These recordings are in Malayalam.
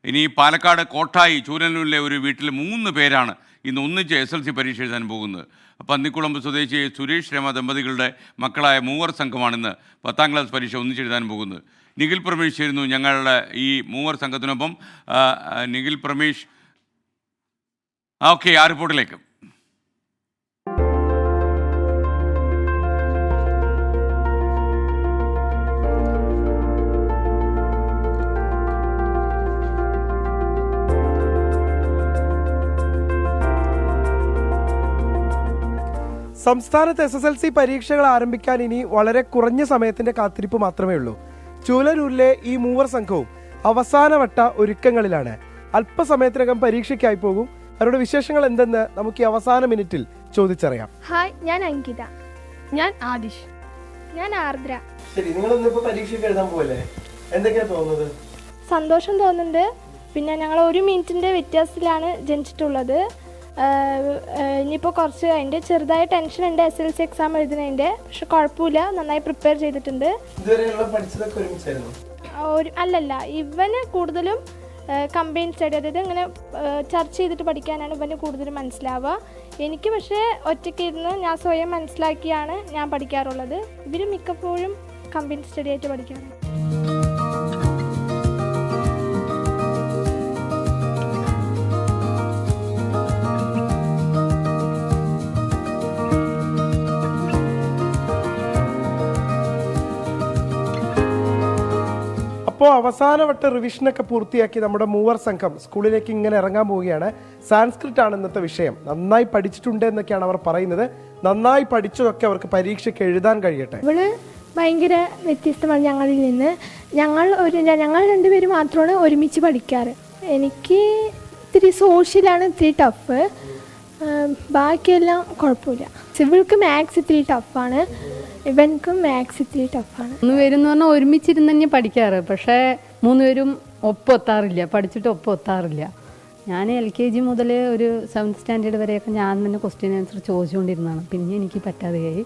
ഇനി പാലക്കാട് കോട്ടായി ചൂരനൂരിലെ ഒരു വീട്ടിൽ 3 പേരാണ് ഇന്ന് ഒന്നിച്ച് SLC പരീക്ഷ എഴുതാൻ പോകുന്നത്. പന്നിക്കുളമ്പ് സ്വദേശി സുരേഷ് രമ ദമ്പതികളുടെ മക്കളായ 3 സംഘമാണിന്ന് 10ാം ക്ലാസ് പരീക്ഷ ഒന്നിച്ചെഴുതാൻ പോകുന്നത്. നിഖിൽ പ്രമേഷ് ചേരുന്നു ഞങ്ങളുടെ ഈ 3 സംഘത്തിനൊപ്പം. നിഖിൽ പ്രമേഷ്, ഓക്കെ, ആ റിപ്പോർട്ടിലേക്ക്. സംസ്ഥാനത്ത് SSLC പരീക്ഷകൾ ആരംഭിക്കാൻ ഇനി വളരെ കുറഞ്ഞ സമയത്തിന്റെ കാത്തിരിപ്പ് മാത്രമേ ഉള്ളൂ. ചൂലനൂരിലെ ഈ 3 സംഘവും അവസാനവട്ട ഒരുക്കങ്ങളിലാണ്. അല്പസമയത്തിനകം പരീക്ഷയ്ക്കായി പോകും. അവരുടെ വിശേഷങ്ങൾ എന്തെന്ന് നമുക്ക് ഈ അവസാന മിനിറ്റിൽ ചോദിച്ചറിയാം. ഹായ്, ഞാൻ അങ്കിത. ഞാൻ ആദിഷ്. ഞാൻ ആർദ്ര. ശരി, നിങ്ങളിപ്പോ പരീക്ഷയ്ക്ക് എഴുതാൻ പോവല്ലേ? എന്തൊക്കെയാ തോന്നുന്നത്? സന്തോഷം തോന്നുന്നുണ്ട്. പിന്നെ ഞങ്ങൾ 1 മിനിറ്റിന്റെ വ്യത്യാസത്തിലാണ് ജനിച്ചിട്ടുള്ളത്. ഇനിയിപ്പോൾ കുറച്ച് അതിൻ്റെ ചെറുതായ ടെൻഷൻ ഉണ്ട് SLC എക്സാം എഴുതുന്നതിൻ്റെ. പക്ഷെ കുഴപ്പമില്ല, നന്നായി പ്രിപ്പയർ ചെയ്തിട്ടുണ്ട്. അല്ലല്ല, ഇവന് കൂടുതലും കമ്പൈൻ സ്റ്റഡി, അതായത് ഇങ്ങനെ ചർച്ച ചെയ്തിട്ട് പഠിക്കാനാണ് ഇവന് കൂടുതലും മനസ്സിലാവുക. എനിക്ക് പക്ഷേ ഒറ്റയ്ക്ക് ഇരുന്ന് ഞാൻ സ്വയം മനസ്സിലാക്കിയാണ് ഞാൻ പഠിക്കാറുള്ളത്. ഇവർ മിക്കപ്പോഴും കമ്പൈൻ സ്റ്റഡി ആയിട്ട് പഠിക്കാറുണ്ട്. അപ്പോൾ അവസാനവട്ട റിവിഷനൊക്കെ പൂർത്തിയാക്കി നമ്മുടെ 3 സംഘം സ്കൂളിലേക്ക് ഇങ്ങനെ ഇറങ്ങാൻ പോവുകയാണ്. സാൻസ്ക്രിറ്റ് ആണ് ഇന്നത്തെ വിഷയം. നന്നായി പഠിച്ചിട്ടുണ്ട് എന്നൊക്കെയാണ് അവർ പറയുന്നത്. നന്നായി പഠിച്ചതൊക്കെ അവർക്ക് പരീക്ഷയ്ക്ക് എഴുതാൻ കഴിയട്ടെ. ഇവള് ഭയങ്കര വ്യത്യസ്തമാണ് ഞങ്ങളിൽ നിന്ന്. ഞങ്ങൾ 2 പേര് മാത്രമാണ് ഒരുമിച്ച് പഠിക്കാറ്. എനിക്ക് ഇത്തിരി സോഷ്യലാണ് ഇത്തിരി ടഫ്, ബാക്കിയെല്ലാം കുഴപ്പമില്ല. സിവിൾക്ക് മാത്സ് ഇത്തിരി ടഫാണ്, ഇവൻക്കും മാത്സ് ഇത്തിരി ടഫാണ്. 3 പേരെന്ന് പറഞ്ഞാൽ ഒരുമിച്ചിരുന്ന് തന്നെ പഠിക്കാറ്. പക്ഷേ 3 പേരും ഒപ്പൊത്താറില്ല, പഠിച്ചിട്ട് ഒപ്പൊത്താറില്ല. ഞാൻ LKG മുതൽ ഒരു 7th സ്റ്റാൻഡേർഡ് വരെയൊക്കെ ഞാൻ തന്നെ ക്വസ്റ്റ്യൻ ആൻസർ ചോദിച്ചുകൊണ്ടിരുന്നതാണ്. പിന്നെ എനിക്ക് പറ്റാതെയായി.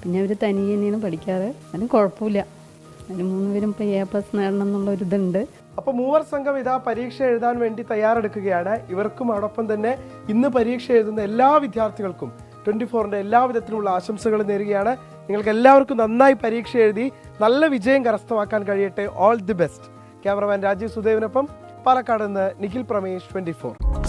പിന്നെ അവർ തനിയെ തന്നെയാണ് പഠിക്കാറ്. അതിന് കുഴപ്പമില്ല. അതിന് 3 പേരും ഇപ്പോൾ A+ നേടണം എന്നുള്ളൊരിതുണ്ട്. അപ്പോൾ 3 സംഘം ഇതാ പരീക്ഷ എഴുതാൻ വേണ്ടി തയ്യാറെടുക്കുകയാണ്. ഇവർക്കും അതോടൊപ്പം തന്നെ ഇന്ന് പരീക്ഷ എഴുതുന്ന എല്ലാ വിദ്യാർത്ഥികൾക്കും 24ന്റെ എല്ലാവിധത്തിലുള്ള ആശംസകൾ നേരുകയാണ്. നിങ്ങൾക്ക് എല്ലാവർക്കും നന്നായി പരീക്ഷ എഴുതി നല്ല വിജയം കരസ്ഥമാക്കാൻ കഴിയട്ടെ. All the best. Cameraman Rajeev സുദേവിനൊപ്പം പാലക്കാട് നിന്ന് നിഖിൽ പ്രമേഷ്, 24.